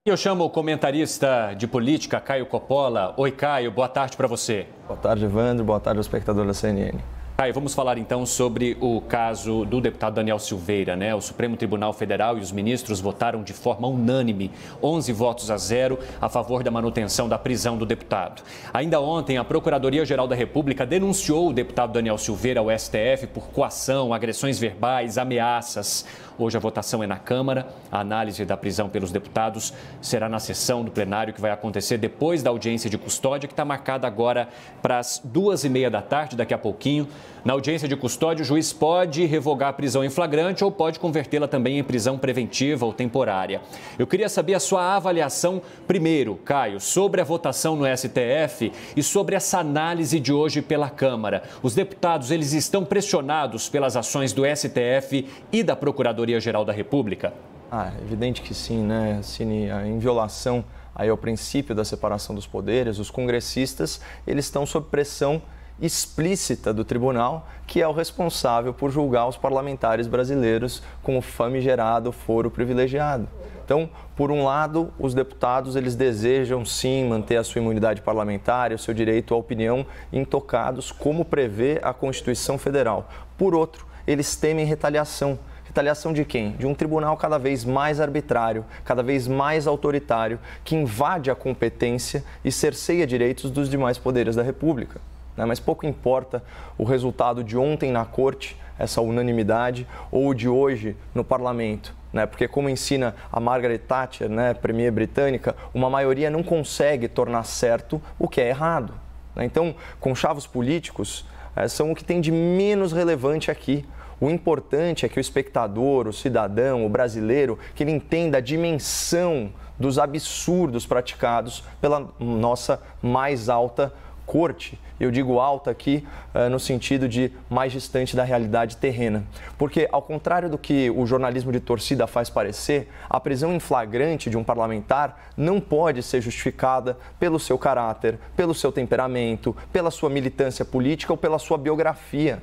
Eu chamo o comentarista de política, Caio Coppola. Oi, Caio, boa tarde para você. Boa tarde, Evandro. Boa tarde ao espectador da CNN. Caio, vamos falar então sobre o caso do deputado Daniel Silveira, né? O Supremo Tribunal Federal e os ministros votaram de forma unânime, 11 votos a 0, a favor da manutenção da prisão do deputado. Ainda ontem, a Procuradoria-Geral da República denunciou o deputado Daniel Silveira ao STF por coação, agressões verbais, ameaças. Hoje a votação é na Câmara. A análise da prisão pelos deputados será na sessão do plenário que vai acontecer depois da audiência de custódia, que está marcada agora para as 2h30 da tarde, daqui a pouquinho. Na audiência de custódia, o juiz pode revogar a prisão em flagrante ou pode convertê-la também em prisão preventiva ou temporária. Eu queria saber a sua avaliação, primeiro, Caio, sobre a votação no STF e sobre essa análise de hoje pela Câmara. Os deputados, eles estão pressionados pelas ações do STF e da Procuradoria-Geral da República? É evidente que sim, né, Cine? Em violação aí ao princípio da separação dos poderes, os congressistas, eles estão sob pressão explícita do tribunal, que é o responsável por julgar os parlamentares brasileiros com o famigerado foro privilegiado. Então, por um lado, os deputados eles desejam sim manter a sua imunidade parlamentar e o seu direito à opinião intocados, como prevê a Constituição Federal. Por outro, eles temem retaliação. Retaliação de quem? De um tribunal cada vez mais arbitrário, cada vez mais autoritário, que invade a competência e cerceia direitos dos demais poderes da República. Mas pouco importa o resultado de ontem na Corte, essa unanimidade, ou de hoje no Parlamento. Porque, como ensina a Margaret Thatcher, premier britânica, uma maioria não consegue tornar certo o que é errado. Então, conchavos políticos são o que tem de menos relevante aqui. O importante é que o espectador, o cidadão, o brasileiro, que ele entenda a dimensão dos absurdos praticados pela nossa mais alta corte. Eu digo alta aqui no sentido de mais distante da realidade terrena. Porque, ao contrário do que o jornalismo de torcida faz parecer, a prisão em flagrante de um parlamentar não pode ser justificada pelo seu caráter, pelo seu temperamento, pela sua militância política ou pela sua biografia.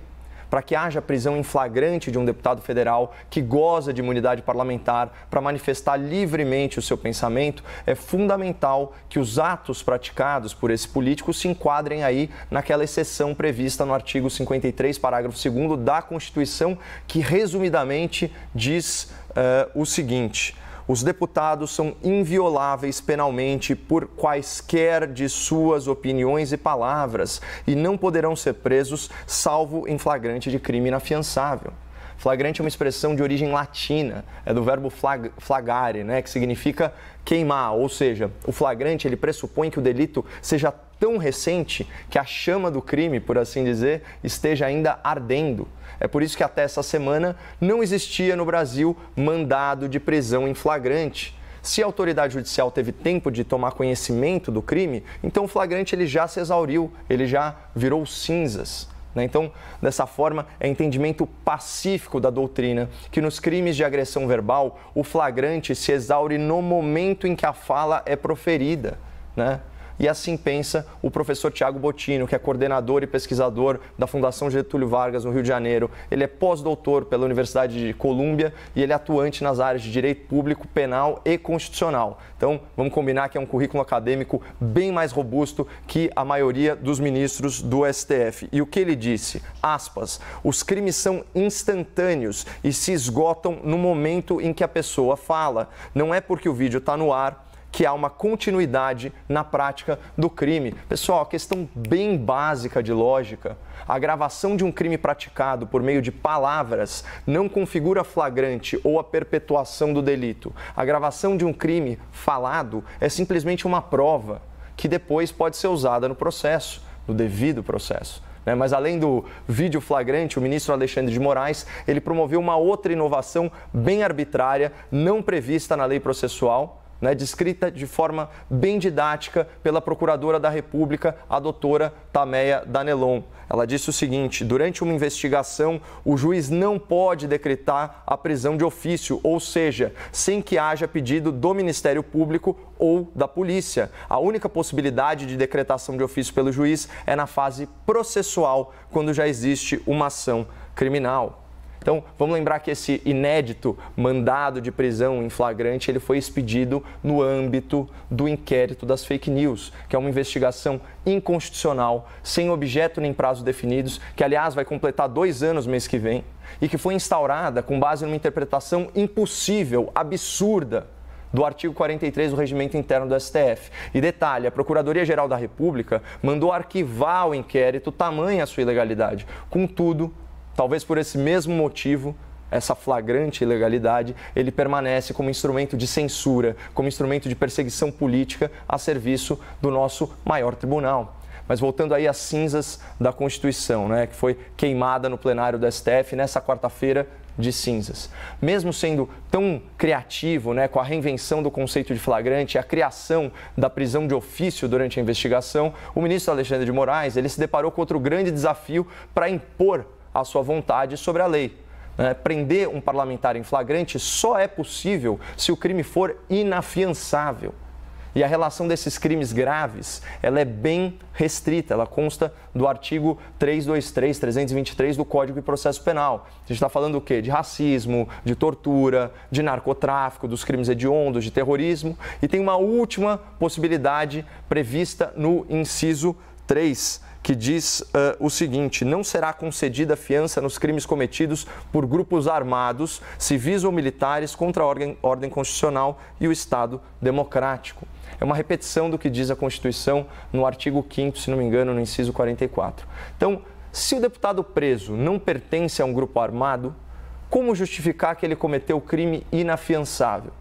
Para que haja prisão em flagrante de um deputado federal que goza de imunidade parlamentar para manifestar livremente o seu pensamento, é fundamental que os atos praticados por esse político se enquadrem aí naquela exceção prevista no artigo 53, parágrafo 2º da Constituição, que resumidamente diz o seguinte: os deputados são invioláveis penalmente por quaisquer de suas opiniões e palavras e não poderão ser presos salvo em flagrante de crime inafiançável. Flagrante é uma expressão de origem latina, é do verbo flagare, que significa queimar, ou seja, o flagrante ele pressupõe que o delito seja tão recente que a chama do crime, por assim dizer, esteja ainda ardendo. É por isso que até essa semana não existia no Brasil mandado de prisão em flagrante. Se a autoridade judicial teve tempo de tomar conhecimento do crime, então o flagrante ele já se exauriu, ele já virou cinzas. Então, dessa forma, é entendimento pacífico da doutrina que nos crimes de agressão verbal, o flagrante se exaure no momento em que a fala é proferida, E assim pensa o professor Tiago Bottino, que é coordenador e pesquisador da Fundação Getúlio Vargas, no Rio de Janeiro. Ele é pós-doutor pela Universidade de Colômbia e ele é atuante nas áreas de direito público, penal e constitucional. Então, vamos combinar que é um currículo acadêmico bem mais robusto que a maioria dos ministros do STF. E o que ele disse? Aspas, os crimes são instantâneos e se esgotam no momento em que a pessoa fala. Não é porque o vídeo está no ar que há uma continuidade na prática do crime. Pessoal, questão bem básica de lógica. A gravação de um crime praticado por meio de palavras não configura flagrante ou a perpetuação do delito. A gravação de um crime falado é simplesmente uma prova que depois pode ser usada no processo, no devido processo. Mas além do vídeo flagrante, o ministro Alexandre de Moraes, ele promoveu uma outra inovação bem arbitrária, não prevista na lei processual, descrita de forma bem didática pela Procuradora da República, a doutora Tameia Danelon. Ela disse o seguinte: durante uma investigação, o juiz não pode decretar a prisão de ofício, ou seja, sem que haja pedido do Ministério Público ou da polícia. A única possibilidade de decretação de ofício pelo juiz é na fase processual, quando já existe uma ação criminal. Então, vamos lembrar que esse inédito mandado de prisão em flagrante, ele foi expedido no âmbito do inquérito das fake news, que é uma investigação inconstitucional, sem objeto nem prazo definidos, que, aliás, vai completar 2 anos mês que vem, e que foi instaurada com base numa interpretação impossível, absurda, do artigo 43 do Regimento Interno do STF. E detalhe, a Procuradoria-Geral da República mandou arquivar o inquérito, tamanha a sua ilegalidade. Contudo, talvez por esse mesmo motivo, essa flagrante ilegalidade, ele permanece como instrumento de censura, como instrumento de perseguição política a serviço do nosso maior tribunal. Mas voltando aí às cinzas da Constituição, né, que foi queimada no plenário do STF nessa quarta-feira de cinzas. Mesmo sendo tão criativo, né, com a reinvenção do conceito de flagrante, a criação da prisão de ofício durante a investigação, o ministro Alexandre de Moraes, ele se deparou com outro grande desafio para impor a sua vontade sobre a lei. Prender um parlamentar em flagrante só é possível se o crime for inafiançável. E a relação desses crimes graves, ela é bem restrita, ela consta do artigo 323, 323 do Código de Processo Penal. A gente está falando o quê? De racismo, de tortura, de narcotráfico, dos crimes hediondos, de terrorismo. E tem uma última possibilidade prevista no inciso 3, que diz o seguinte: não será concedida fiança nos crimes cometidos por grupos armados, civis ou militares contra a ordem constitucional e o Estado democrático. É uma repetição do que diz a Constituição no artigo 5º, se não me engano, no inciso 44. Então, se o deputado preso não pertence a um grupo armado, como justificar que ele cometeu crime inafiançável?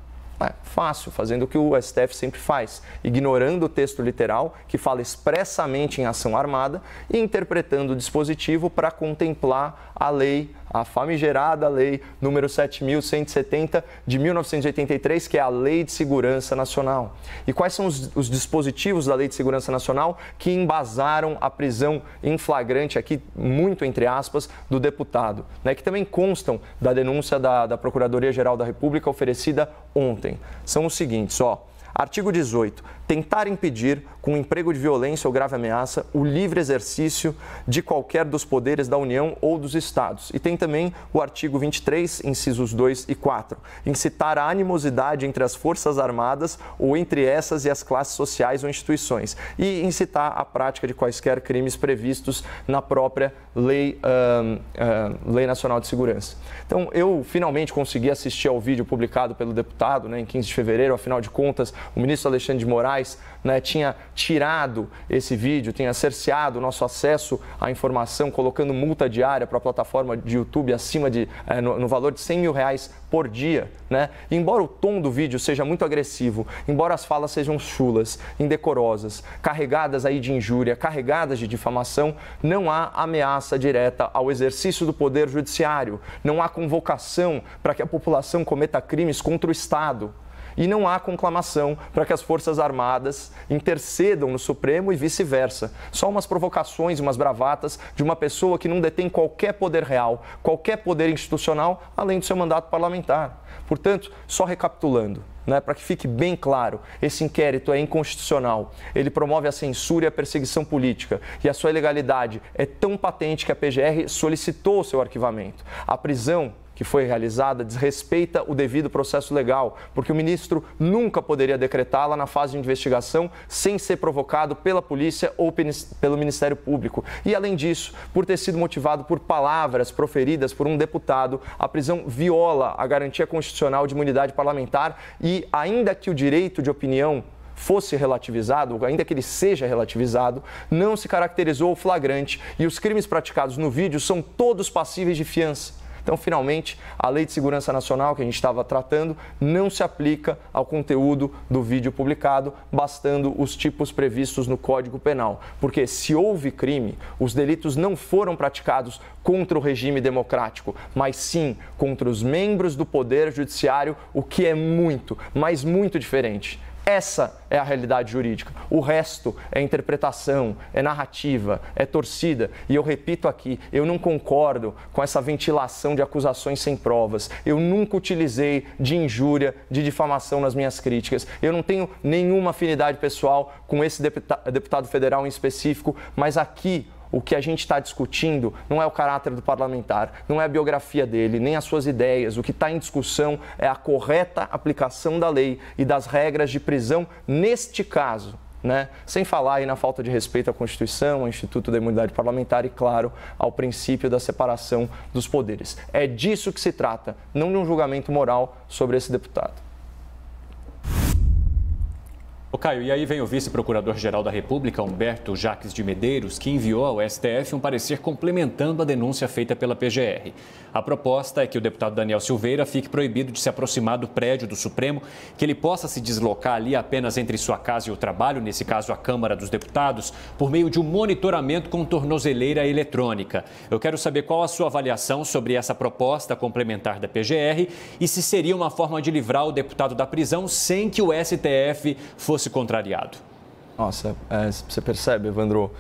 Fácil, fazendo o que o STF sempre faz, ignorando o texto literal, que fala expressamente em ação armada, e interpretando o dispositivo para contemplar a lei, a famigerada lei número 7.170 de 1983, que é a Lei de Segurança Nacional. E quais são os dispositivos da Lei de Segurança Nacional que embasaram a prisão em flagrante, aqui muito entre aspas, do deputado, né, que também constam da denúncia da Procuradoria-Geral da República oferecida ontem. São os seguintes, Artigo 18. Tentar impedir, com emprego de violência ou grave ameaça, o livre exercício de qualquer dos poderes da União ou dos Estados. E tem também o artigo 23, incisos 2 e 4. Incitar a animosidade entre as Forças Armadas ou entre essas e as classes sociais ou instituições. E incitar a prática de quaisquer crimes previstos na própria Lei Nacional de Segurança. Então, eu finalmente consegui assistir ao vídeo publicado pelo deputado, né, em 15 de fevereiro. Afinal de contas, o ministro Alexandre de Moraes, né, tinha tirado esse vídeo, tinha cerceado o nosso acesso à informação, colocando multa diária para a plataforma de YouTube acima de, no valor de R$100 mil por dia, né? E embora o tom do vídeo seja muito agressivo, embora as falas sejam chulas, indecorosas, carregadas aí de injúria, carregadas de difamação, não há ameaça direta ao exercício do poder judiciário, não há convocação para que a população cometa crimes contra o Estado. E não há conclamação para que as Forças Armadas intercedam no Supremo e vice-versa. Só umas provocações, umas bravatas de uma pessoa que não detém qualquer poder real, qualquer poder institucional, além do seu mandato parlamentar. Portanto, só recapitulando, né, para que fique bem claro, esse inquérito é inconstitucional. Ele promove a censura e a perseguição política. E a sua ilegalidade é tão patente que a PGR solicitou o seu arquivamento. A prisão que foi realizada desrespeita o devido processo legal, porque o ministro nunca poderia decretá-la na fase de investigação sem ser provocado pela polícia ou pelo Ministério Público. E, além disso, por ter sido motivado por palavras proferidas por um deputado, a prisão viola a garantia constitucional de imunidade parlamentar e, ainda que o direito de opinião fosse relativizado, ainda que ele seja relativizado, não se caracterizou o flagrante e os crimes praticados no vídeo são todos passíveis de fiança. Então, finalmente, a Lei de Segurança Nacional, que a gente estava tratando, não se aplica ao conteúdo do vídeo publicado, bastando os tipos previstos no Código Penal. Porque se houve crime, os delitos não foram praticados contra o regime democrático, mas sim contra os membros do Poder Judiciário, o que é muito, mas muito diferente. Essa é a realidade jurídica. O resto é interpretação, é narrativa, é torcida. E eu repito aqui, eu não concordo com essa ventilação de acusações sem provas. Eu nunca utilizei de injúria, de difamação nas minhas críticas. Eu não tenho nenhuma afinidade pessoal com esse deputado federal em específico, mas aqui o que a gente está discutindo não é o caráter do parlamentar, não é a biografia dele, nem as suas ideias. O que está em discussão é a correta aplicação da lei e das regras de prisão neste caso. Né? Sem falar aí na falta de respeito à Constituição, ao Instituto da Imunidade Parlamentar e, claro, ao princípio da separação dos poderes. É disso que se trata, não de um julgamento moral sobre esse deputado. Ô Caio, e aí vem o vice-procurador-geral da República, Humberto Jacques de Medeiros, que enviou ao STF um parecer complementando a denúncia feita pela PGR. A proposta é que o deputado Daniel Silveira fique proibido de se aproximar do prédio do Supremo, que ele possa se deslocar ali apenas entre sua casa e o trabalho, nesse caso a Câmara dos Deputados, por meio de um monitoramento com tornozeleira eletrônica. Eu quero saber qual a sua avaliação sobre essa proposta complementar da PGR e se seria uma forma de livrar o deputado da prisão sem que o STF fosse contrariado. Nossa, você percebe, Evandro,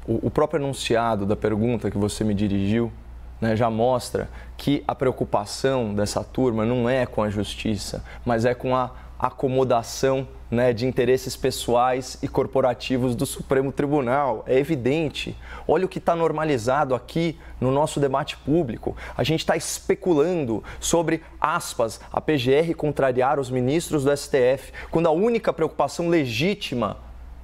o próprio enunciado da pergunta que você me dirigiu, né, já mostra que a preocupação dessa turma não é com a justiça, mas é com a acomodação, né, de interesses pessoais e corporativos do Supremo Tribunal. É evidente. Olha o que está normalizado aqui no nosso debate público. A gente está especulando sobre, aspas, a PGR contrariar os ministros do STF, quando a única preocupação legítima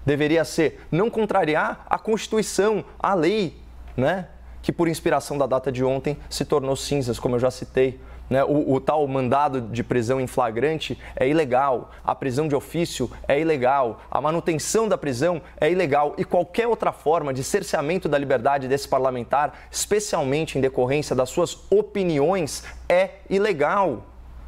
deveria ser não contrariar a Constituição, a lei, né, que por inspiração da data de ontem se tornou cinzas, como eu já citei. Né, o tal mandado de prisão em flagrante é ilegal, a prisão de ofício é ilegal, a manutenção da prisão é ilegal e qualquer outra forma de cerceamento da liberdade desse parlamentar, especialmente em decorrência das suas opiniões, é ilegal.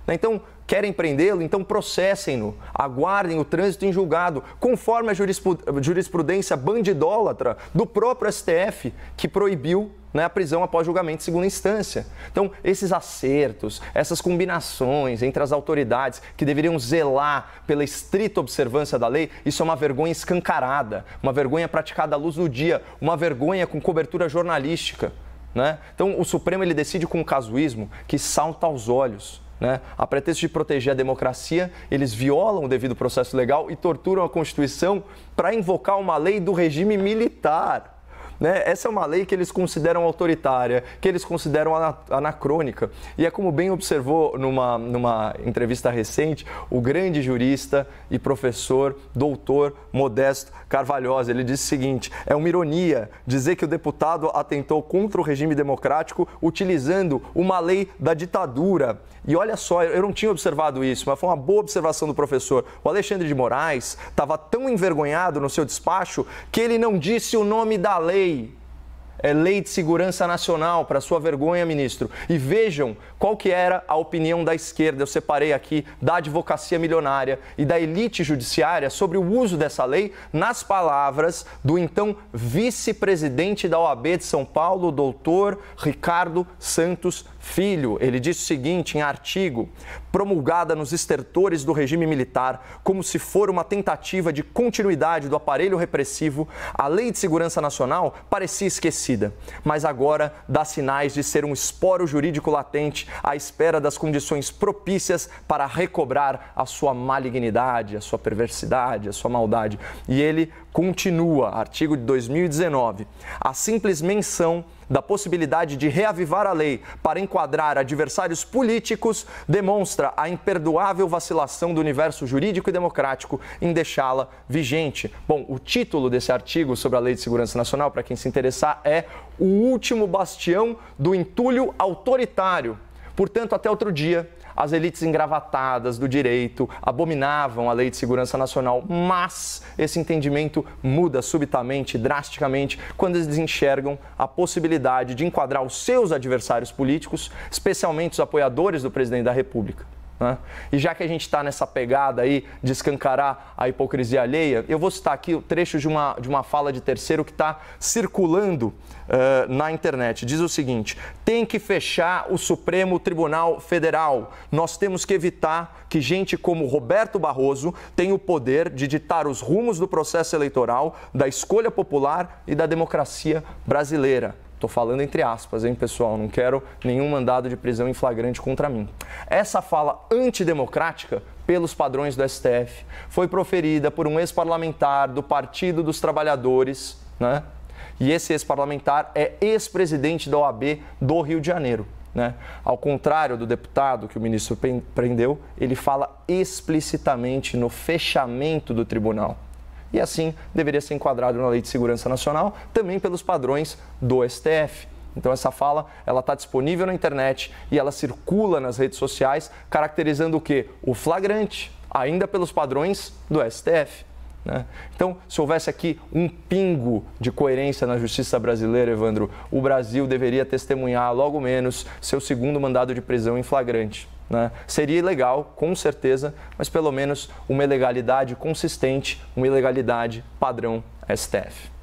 Então, querem prendê-lo? Então processem-no, aguardem o trânsito em julgado, conforme a jurisprudência bandidólatra do próprio STF, que proibiu, né, a prisão após julgamento em segunda instância. Então, esses acertos, essas combinações entre as autoridades que deveriam zelar pela estrita observância da lei, isso é uma vergonha escancarada, uma vergonha praticada à luz do dia, uma vergonha com cobertura jornalística. Né? Então, o Supremo ele decide com um casuísmo que salta aos olhos. Né? A pretexto de proteger a democracia, eles violam o devido processo legal e torturam a Constituição para invocar uma lei do regime militar. Né? Essa é uma lei que eles consideram autoritária, que eles consideram anacrônica. E é como bem observou numa entrevista recente, o grande jurista e professor, doutor Modesto Carvalhosa. Ele disse o seguinte: é uma ironia dizer que o deputado atentou contra o regime democrático utilizando uma lei da ditadura. E olha só, eu não tinha observado isso, mas foi uma boa observação do professor. O Alexandre de Moraes estava tão envergonhado no seu despacho que ele não disse o nome da lei. É Lei de Segurança Nacional, para sua vergonha, ministro. E vejam qual que era a opinião da esquerda. Eu separei aqui da advocacia milionária e da elite judiciária sobre o uso dessa lei nas palavras do então vice-presidente da OAB de São Paulo, doutor Ricardo Santos Filho. Ele disse o seguinte em artigo: promulgada nos estertores do regime militar, como se for uma tentativa de continuidade do aparelho repressivo, a Lei de Segurança Nacional parecia esquecida, mas agora dá sinais de ser um esporo jurídico latente à espera das condições propícias para recobrar a sua malignidade, a sua perversidade, a sua maldade. E ele continua, artigo de 2019, a simples menção da possibilidade de reavivar a lei para enquadrar adversários políticos demonstra a imperdoável vacilação do universo jurídico e democrático em deixá-la vigente. Bom, o título desse artigo sobre a Lei de Segurança Nacional, para quem se interessar, é O Último Bastião do Entulho Autoritário. Portanto, até outro dia, as elites engravatadas do direito abominavam a Lei de Segurança Nacional, mas esse entendimento muda subitamente, drasticamente, quando eles enxergam a possibilidade de enquadrar os seus adversários políticos, especialmente os apoiadores do presidente da República. Né? E já que a gente está nessa pegada aí de escancarar a hipocrisia alheia, eu vou citar aqui o trecho de uma fala de terceiro que está circulando na internet. Diz o seguinte: tem que fechar o Supremo Tribunal Federal. Nós temos que evitar que gente como Roberto Barroso tenha o poder de ditar os rumos do processo eleitoral, da escolha popular e da democracia brasileira. Estou falando entre aspas, hein, pessoal? Não quero nenhum mandado de prisão em flagrante contra mim. Essa fala antidemocrática, pelos padrões do STF, foi proferida por um ex-parlamentar do Partido dos Trabalhadores, né, E esse ex-parlamentar é ex-presidente da OAB do Rio de Janeiro. Né? Ao contrário do deputado que o ministro prendeu, ele fala explicitamente no fechamento do tribunal. E assim deveria ser enquadrado na Lei de Segurança Nacional, também pelos padrões do STF. Então essa fala, ela está disponível na internet e ela circula nas redes sociais, caracterizando o quê? O flagrante, ainda pelos padrões do STF. Né? Então, se houvesse aqui um pingo de coerência na justiça brasileira, Evandro, o Brasil deveria testemunhar logo menos seu segundo mandado de prisão em flagrante. Né? Seria ilegal, com certeza, mas pelo menos uma ilegalidade consistente, uma ilegalidade padrão STF.